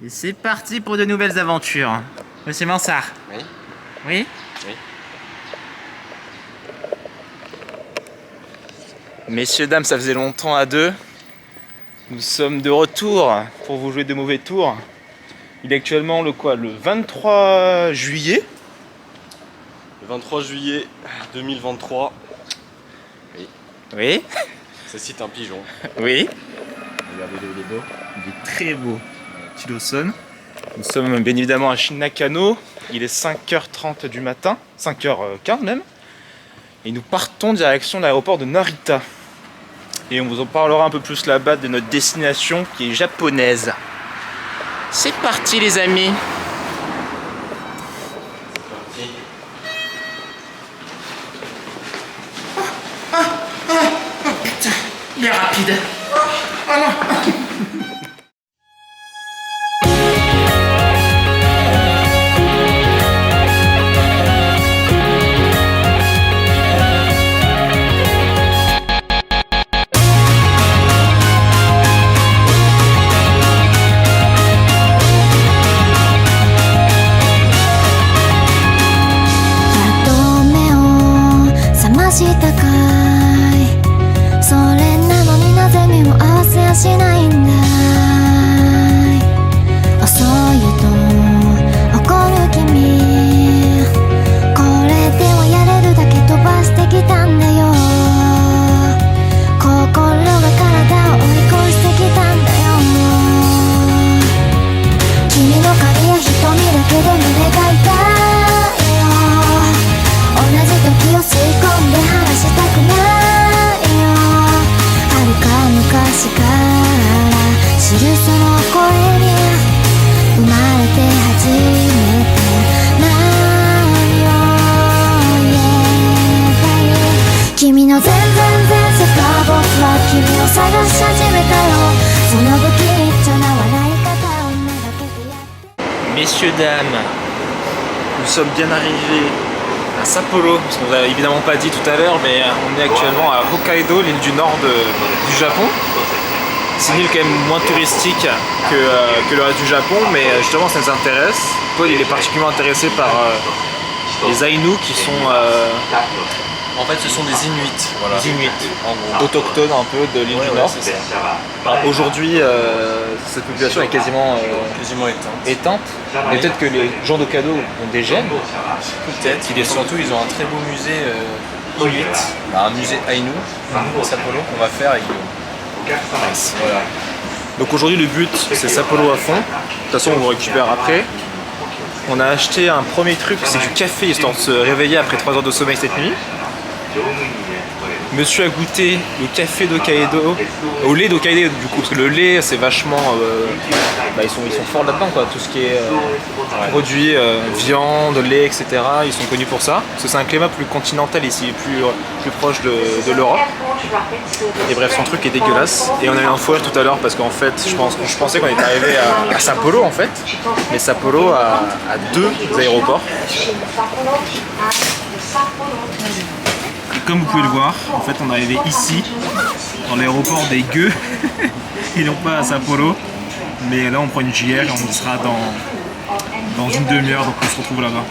Et c'est parti pour de nouvelles aventures. Monsieur Mansart. Oui. Oui? Oui. Messieurs, dames, ça faisait longtemps à deux. Nous sommes de retour pour vous jouer de mauvais tours. Il est actuellement le 23 juillet. Le 23 juillet 2023. Oui. Oui? Ça cite un pigeon. Oui? Regardez-le, il est beau. Il est très beau. Tilosson. Nous sommes bien évidemment à Shinakano. Il est 5h30 du matin, 5h15 même. Et nous partons direction l'aéroport de Narita. Et on vous en parlera un peu plus là-bas de notre destination qui est japonaise. C'est parti les amis. Putain, il est rapide. Oh non. Messieurs, dames, nous sommes bien arrivés à Sapporo, parce qu'on vous a évidemment pas dit tout à l'heure, mais on est actuellement à Hokkaido, l'île du nord du Japon. C'est une île quand même moins touristique que le reste du Japon, mais justement ça nous intéresse. Paul il est particulièrement intéressé par les Ainu qui sont... En fait, ce sont des Inuits. Voilà. Des Inuits, En gros. autochtones un peu de l'île du Nord. Aujourd'hui, cette population est quasiment éteinte. Et peut-être que les gens d'Hokkaido ont des gènes. Peut-être. Et surtout, ils ont un très beau musée Inuit, un musée Ainu, à Sapporo, qu'on va faire avec Nice. Voilà. Donc aujourd'hui, le but, c'est Sapporo à fond. De toute façon, on vous récupère après. On a acheté un premier truc, c'est du café, histoire de se réveiller après 3 heures de sommeil cette nuit. Monsieur a goûté le café d'Hokkaido, au lait d'Hokkaido du coup, parce que le lait c'est vachement... ils sont forts là-dedans quoi, tout ce qui est produit, viande, lait, etc. Ils sont connus pour ça, parce que c'est un climat plus continental ici, plus proche de l'Europe. Et bref, son truc est dégueulasse. Et on a eu un fou rire tout à l'heure parce qu'en fait, je pensais qu'on était arrivé à Sapporo en fait, mais Sapporo a 2 aéroports. Et comme vous pouvez le voir, en fait on est arrivé ici, dans l'aéroport des Gueux, et non pas à Sapporo. Mais là on prend une JR et on sera dans une demi-heure, donc on se retrouve là-bas.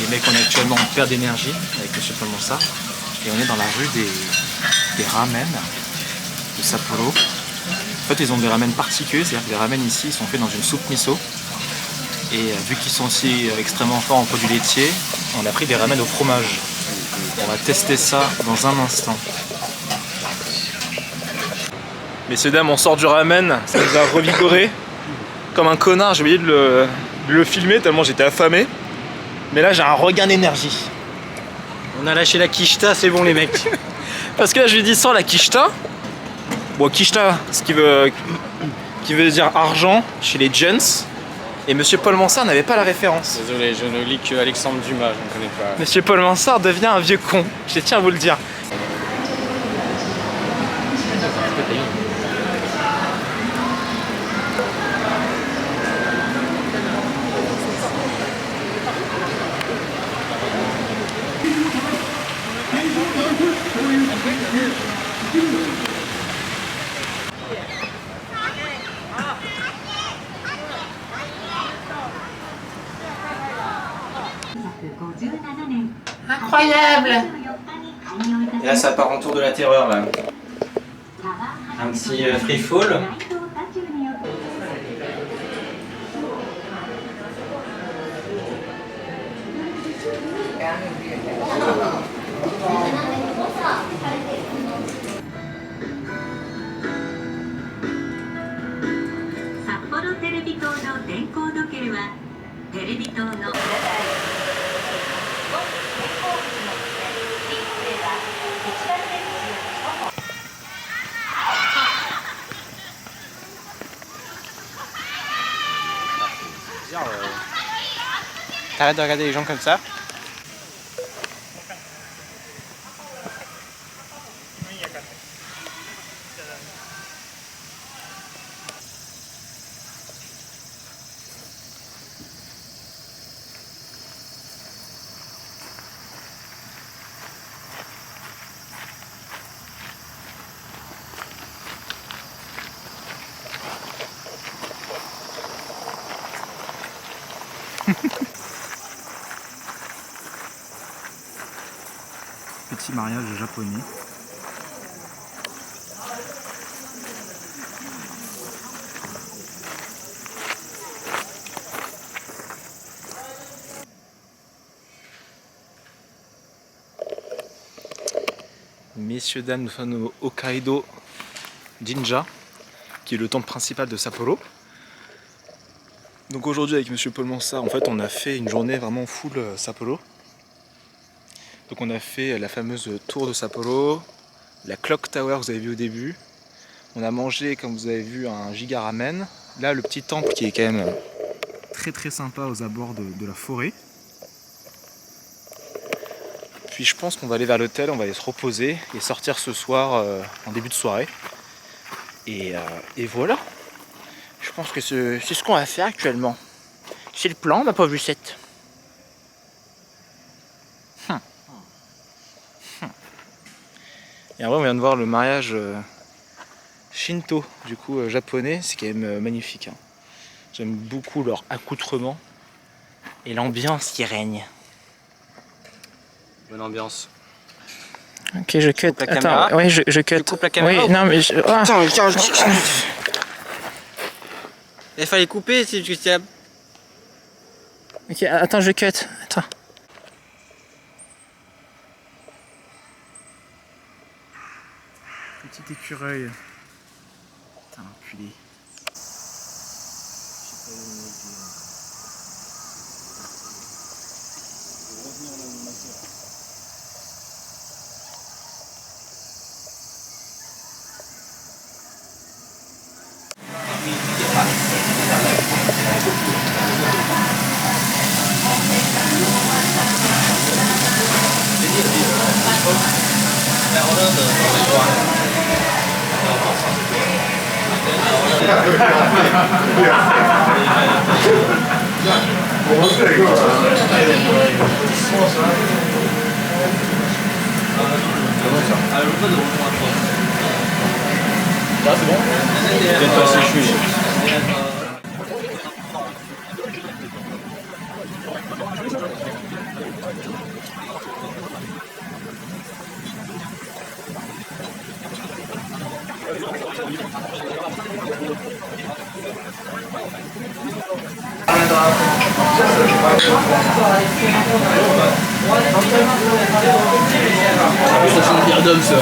Les mecs, on est actuellement en perte d'énergie avec M. Paul Mansart. Et on est dans la rue des ramen de Sapporo. En fait, ils ont des ramen particuliers, c'est-à-dire que les ramen ici ils sont faits dans une soupe miso. Et vu qu'ils sont aussi extrêmement forts en produits laitiers, on a pris des ramen au fromage. On va tester ça dans un instant. Messieurs, dames, on sort du ramen, ça nous a revigoré. Comme un connard, j'ai oublié de le filmer tellement j'étais affamé. Mais là, j'ai un regain d'énergie. On a lâché la quicheta, c'est bon les mecs. Parce que là, je lui dis, sors la quicheta. Bon, quicheta, ce qui veut dire argent chez les gents. Et Monsieur Paul Mansart n'avait pas la référence. Désolé, je ne lis que Alexandre Dumas, je ne connais pas. Monsieur Paul Mansart devient un vieux con, je tiens à vous le dire. Incroyable! Et là ça part en tour de la terreur là. Un petit free fall. Sapporo テレビ塔の電光時計はテレビ塔のT'arrêtes de regarder les gens comme ça. Petit mariage japonais. Messieurs, dames, nous sommes au Hokkaido Jinja, qui est le temple principal de Sapporo. Donc aujourd'hui avec Monsieur Paul Mansart, en fait on a fait une journée vraiment full Sapporo. Donc on a fait la fameuse tour de Sapporo, la Clock Tower que vous avez vu au début. On a mangé, comme vous avez vu, un giga ramen. Là le petit temple qui est quand même très très sympa aux abords de la forêt. Puis je pense qu'on va aller vers l'hôtel, on va aller se reposer et sortir ce soir en début de soirée. Et voilà. Je pense que c'est ce qu'on va faire actuellement. C'est le plan, ma pauvre Lucette. Et en vrai, on vient de voir le mariage Shinto, du coup japonais. C'est quand même magnifique. Hein. J'aime beaucoup leur accoutrement et l'ambiance qui règne. Bonne ambiance. Ok, je cut. Attends, oui, je cut. Tu coupes la caméra. Oui, non, mais je... ah. Attends, il fallait couper si tu t'es. Ok, attends, je cut. Attends. Petit écureuil. Putain, enculé. Là, c'est bon. Peut-être pas séché. Ça sent bien d'homme ça.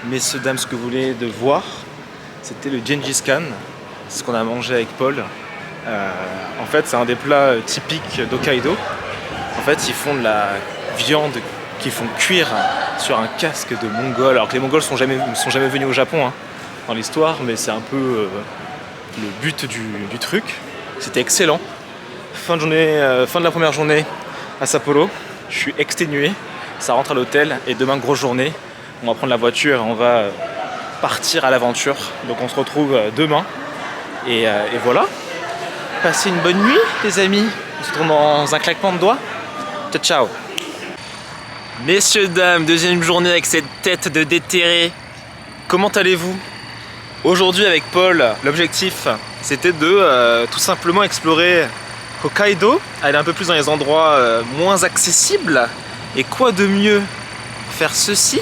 Messieurs, dames, ce que vous voulez de voir, c'était le Gengis Khan, c'est ce qu'on a mangé avec Paul. En fait, c'est un des plats typiques d'Hokkaido. En fait, ils font de la viande qu'ils font cuire sur un casque de Mongols. Alors que les Mongols ne sont jamais venus au Japon hein, dans l'histoire, mais c'est un peu le but du truc. C'était excellent. Fin de la première journée à Sapporo, je suis exténué. Ça rentre à l'hôtel et demain, grosse journée. On va prendre la voiture et on va partir à l'aventure. Donc on se retrouve demain. Et voilà. Passez une bonne nuit les amis. On se retrouve dans un claquement de doigts. Ciao ciao. Messieurs, dames, deuxième journée avec cette tête de déterré. Comment allez-vous? Aujourd'hui avec Paul, l'objectif c'était de tout simplement explorer Hokkaido, aller un peu plus dans les endroits moins accessibles. Et quoi de mieux faire ceci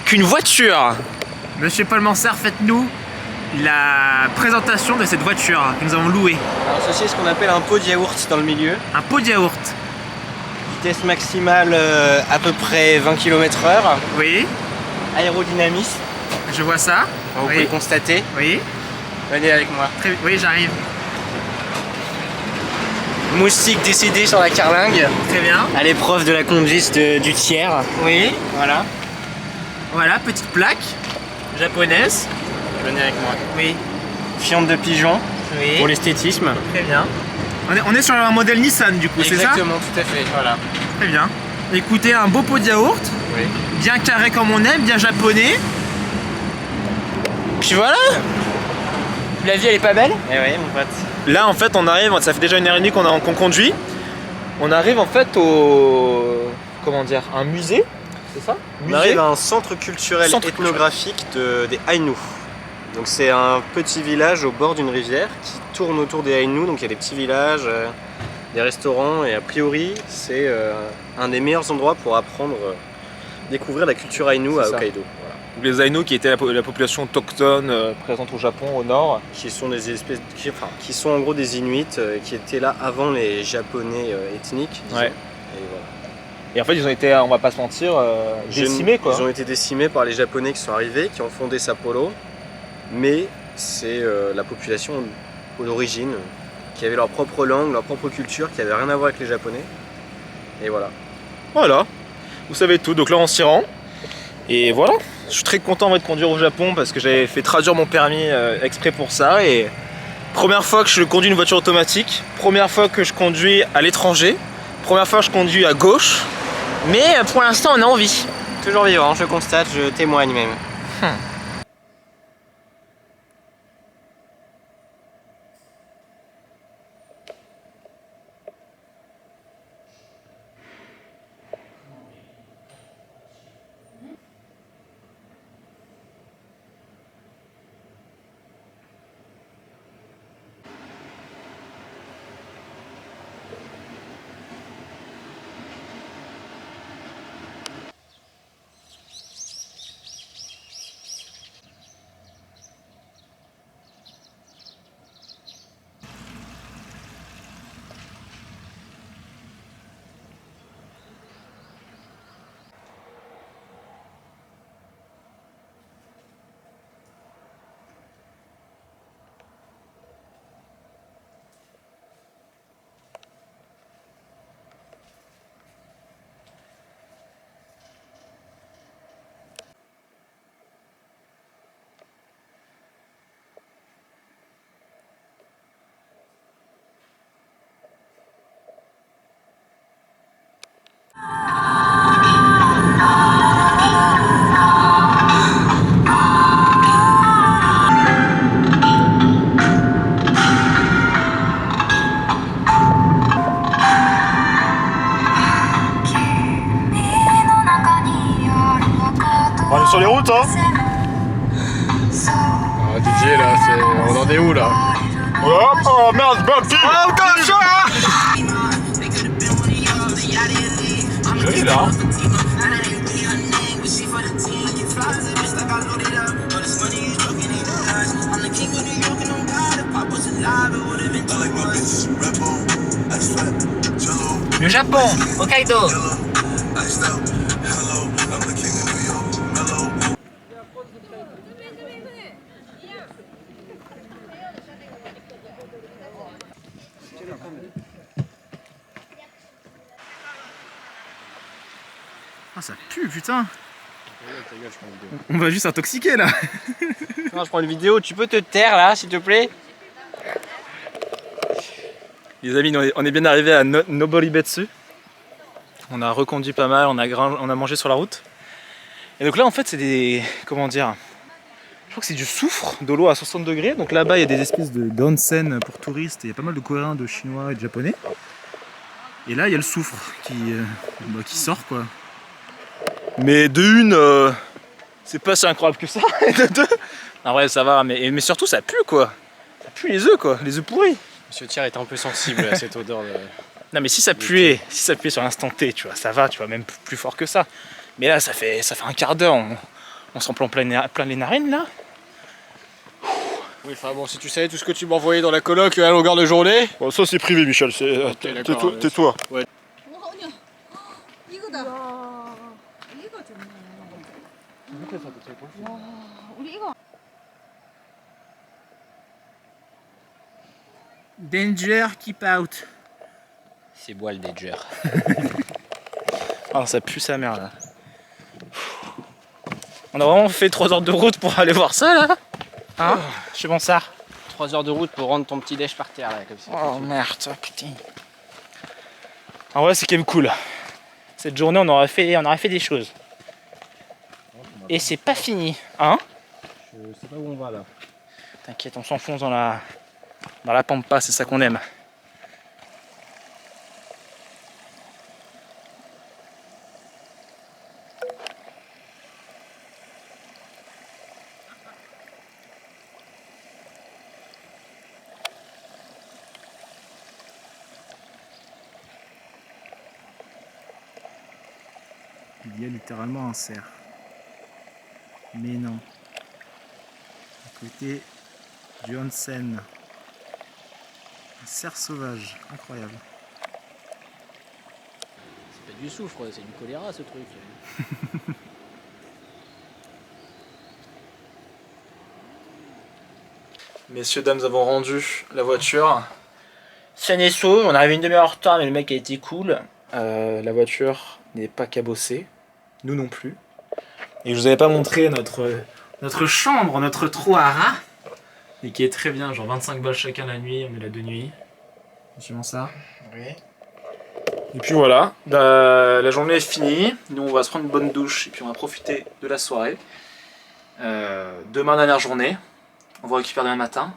qu'une voiture? Monsieur Paul Mansart, faites-nous la présentation de cette voiture que nous avons louée. Alors ceci est ce qu'on appelle un pot de yaourt dans le milieu. Un pot de yaourt. Vitesse maximale à peu près 20 km/h. Oui, Aérodynamisme, je vois ça. vous pouvez le constater. Oui, Venez avec moi. oui, j'arrive. Moustique décédé sur la carlingue. Très bien. À l'épreuve de la conduite du tiers. Oui, Voilà. voilà, petite plaque japonaise. Venez avec moi. Oui, Fiente de pigeon oui. pour l'esthétisme. Très bien. On est sur un modèle Nissan du coup, c'est ça? Exactement, tout à fait. Voilà. Très bien. Écoutez, un beau pot de yaourt, Oui. bien carré comme on aime, bien japonais. Puis voilà. La vie elle est pas belle? Eh oui mon pote. Là en fait on arrive, ça fait déjà 1h30 qu'on conduit. On arrive en fait au... comment dire, un musée, c'est ça? On arrive à un centre culturel Centre ethnographique des Aïnous. Donc c'est un petit village au bord d'une rivière qui tourne autour des Aïnous. Donc il y a des petits villages, des restaurants et a priori c'est un des meilleurs endroits pour apprendre, découvrir la culture Aïnou à C'est ça. Hokkaido. Voilà. Les Aïnous qui étaient la population autochtone présente au Japon au nord. Qui sont des espèces, qui sont en gros des Inuits qui étaient là avant les Japonais ethniques. disons. Ouais. Et voilà. Et en fait ils ont été, on va pas se mentir, décimés quoi. Ils ont été décimés par les Japonais qui sont arrivés, qui ont fondé Sapporo. Mais c'est la population d'origine qui avait leur propre langue, leur propre culture, qui avait rien à voir avec les Japonais. Et voilà. Voilà, vous savez tout, donc là on s'y rend. Et voilà, je suis très content de conduire au Japon parce que j'avais fait traduire mon permis exprès pour ça. Et première fois que je conduis une voiture automatique, première fois que je conduis à l'étranger, première fois que je conduis à gauche. Mais pour l'instant on a envie. Toujours vivant, je constate, je témoigne même. sur les routes, hein. Ah, DJ là, on en est où là? Oh merde, Bob, oh gosh! Joli là. Le Japon, Hokkaido. Ah, ça pue, putain. On va juste intoxiquer là. Non, je prends une vidéo, tu peux te taire là, s'il te plaît? Les amis, on est bien arrivé à Noboribetsu. On a reconduit pas mal, on a mangé sur la route. Et donc là, en fait, c'est des... comment dire? Je crois que c'est du soufre, de l'eau à 60 degrés. Donc là-bas, il y a des espèces d'onsen pour touristes. Et il y a pas mal de Coréens, de Chinois et de Japonais. Et là, il y a le soufre qui sort, quoi. Mais de une, c'est pas si incroyable que ça. Et de deux, en vrai, ça va. Mais surtout, ça pue, quoi. Ça pue les œufs, quoi. Les œufs pourris. Monsieur Thiers est un peu sensible à cette odeur de... Non, mais si ça puait sur l'instant T, tu vois, ça va, tu vois, même plus fort que ça. Mais là, ça fait un quart d'heure, on s'en prend plein les narines, là. Oui, enfin bon, si tu savais tout ce que tu m'envoyais dans la coloc à longueur de journée. Bon, ça c'est privé, Michel, tais-toi. Ouais. 이거다. 이거 좋네. 와, 우리 이거. Danger, keep out. C'est bois le danger. Ah, ça pue sa mère, là. On a vraiment fait 3 heures de route pour aller voir ça, là. Hein, chez Bonsard. 3 heures de route pour rendre ton petit déj par terre là, comme ça. Oh merde, putain. En vrai, c'est quand même cool. Cette journée, on aurait fait des choses. Et c'est pas fini, hein? Je sais pas où on va là. T'inquiète, on s'enfonce dans la pampa, c'est ça qu'on aime. Il y a littéralement un cerf. Mais non. À côté du onsen. Un cerf sauvage, incroyable. C'est pas du soufre, c'est du choléra ce truc. Messieurs, dames, nous avons rendu la voiture. Saine et sauve, on est arrivé une demi-heure en retard, mais le mec a été cool. La voiture n'est pas cabossée, nous non plus. Et je vous avais pas montré notre chambre, notre trou à rats. Et qui est très bien, genre 25 balles chacun la nuit, on est là 2 nuits. Suivant ça. Oui. Et puis voilà, la journée est finie. Nous on va se prendre une bonne douche et puis on va profiter de la soirée. Demain, dernière journée. On va récupérer demain matin.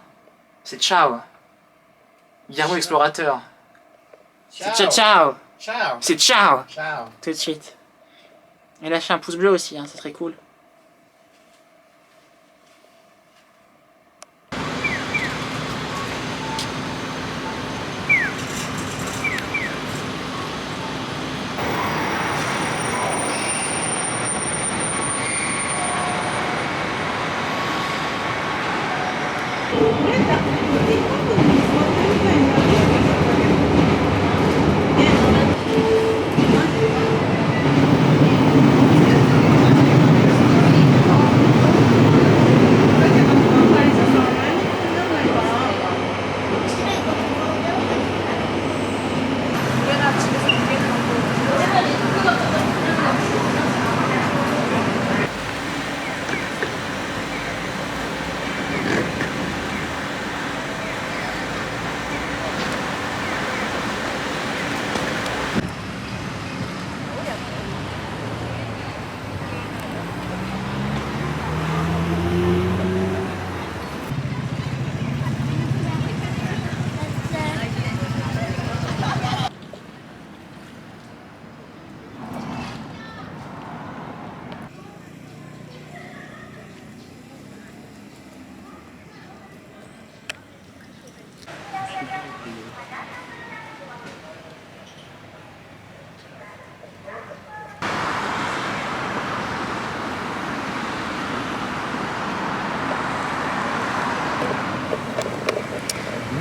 C'est ciao. Garou explorateur. C'est ciao ciao. Ciao. C'est ciao. Ciao. Tout de suite. Et lâchez un pouce bleu aussi, hein, ça serait cool.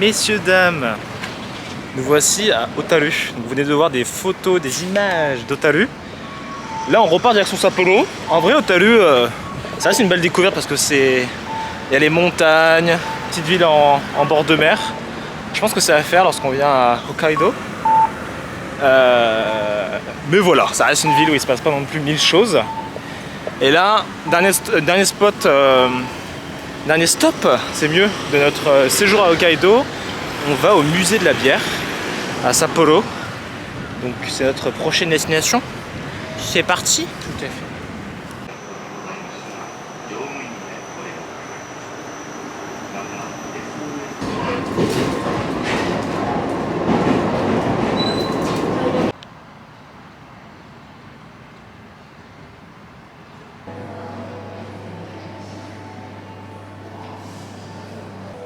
Messieurs, dames, nous voici à Otaru. Vous venez de voir des photos, des images d'Otaru. Là, on repart direction Sapporo. En vrai, Otaru, ça reste une belle découverte parce que c'est... Il y a les montagnes, petite ville en bord de mer. Je pense que c'est à faire lorsqu'on vient à Hokkaido. Mais voilà, ça reste une ville où il se passe pas non plus 1000 choses. Et là, dernier spot, dernier stop, c'est mieux, de notre séjour à Hokkaido. On va au musée de la bière à Sapporo. Donc c'est notre prochaine destination. C'est parti. Tout à fait.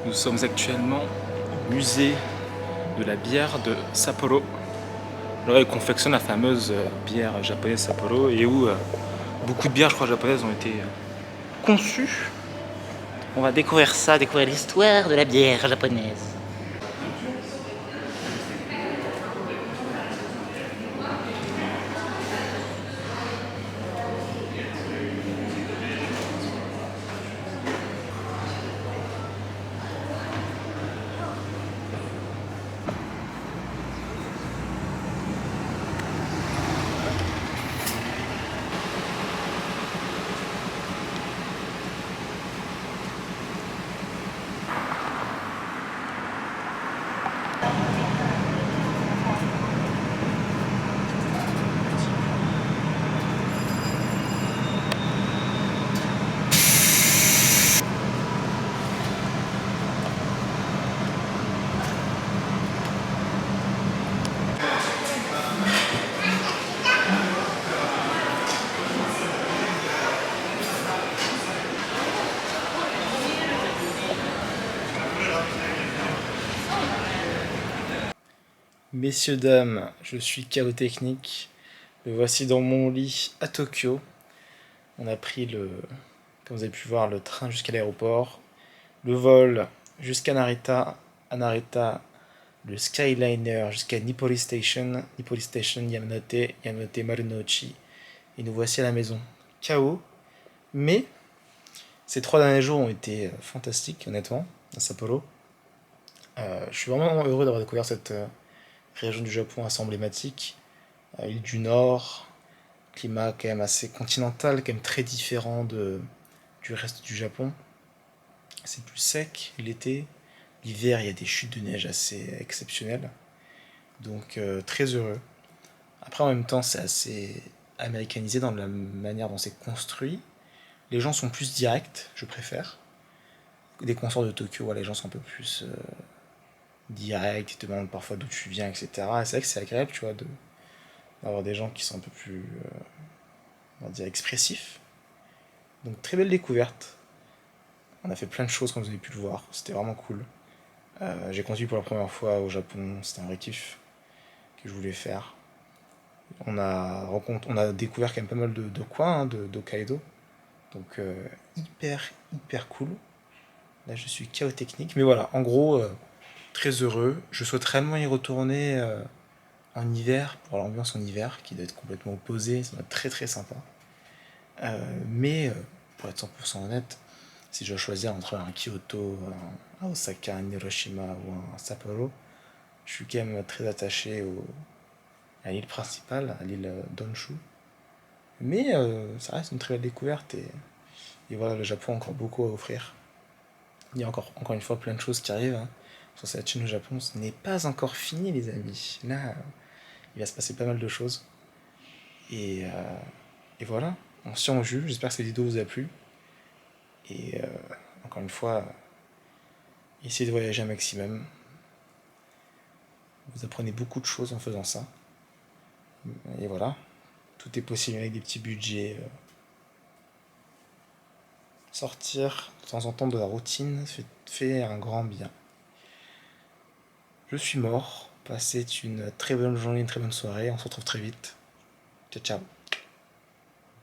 Nous sommes actuellement au musée de la bière de Sapporo. Là, ils confectionnent la fameuse bière japonaise Sapporo et où beaucoup de bières, je crois, japonaises ont été conçues. On va découvrir ça, découvrir l'histoire de la bière japonaise. Messieurs, dames, je suis KO Technique. Me voici dans mon lit à Tokyo. On a pris comme vous avez pu voir, le train jusqu'à l'aéroport. Le vol jusqu'à Narita. À Narita, le Skyliner jusqu'à Nippori Station. Nippori Station, Yamanote, Yamanote Marunouchi. Et nous voici à la maison. KO. Mais ces 3 derniers jours ont été fantastiques, honnêtement, à Sapporo. Je suis vraiment heureux d'avoir découvert cette région du Japon assez emblématique, île du Nord, climat quand même assez continental, quand même très différent du reste du Japon. C'est plus sec l'été, l'hiver il y a des chutes de neige assez exceptionnelles, donc très heureux. Après en même temps c'est assez américanisé dans la manière dont c'est construit. Les gens sont plus directs, je préfère. Dès qu'on sort de Tokyo, les gens sont un peu plus... direct, ils te demandent parfois d'où tu viens, etc. Et c'est vrai que c'est agréable, tu vois, d'avoir des gens qui sont un peu plus, on va dire, expressifs. Donc très belle découverte. On a fait plein de choses comme vous avez pu le voir, c'était vraiment cool. J'ai conduit pour la première fois au Japon, c'était un vrai kiff que je voulais faire. On a découvert quand même pas mal de coins hein, d'Hokkaido. Donc hyper cool. Là je suis KO Technique, mais voilà, en gros... très heureux, je souhaite réellement y retourner en hiver, pour l'ambiance en hiver, qui doit être complètement opposée, ça doit être très sympa. Mais, pour être 100% honnête, si je dois choisir entre un Kyoto, un Osaka, un Hiroshima ou un Sapporo, je suis quand même très attaché à l'île principale, à l'île d'Honshu. Mais ça reste une très belle découverte et voilà, le Japon a encore beaucoup à offrir. Il y a encore une fois plein de choses qui arrivent, hein. Sur cette chaîne au Japon, ce n'est pas encore fini les amis. Là, il va se passer pas mal de choses. Et voilà, on se tient au jus. J'espère que cette vidéo vous a plu. Et encore une fois, essayez de voyager un maximum. Vous apprenez beaucoup de choses en faisant ça. Et voilà, tout est possible avec des petits budgets. Sortir de temps en temps de la routine fait un grand bien. Je suis mort. Passez une très bonne journée, une très bonne soirée. On se retrouve très vite. Ciao, ciao.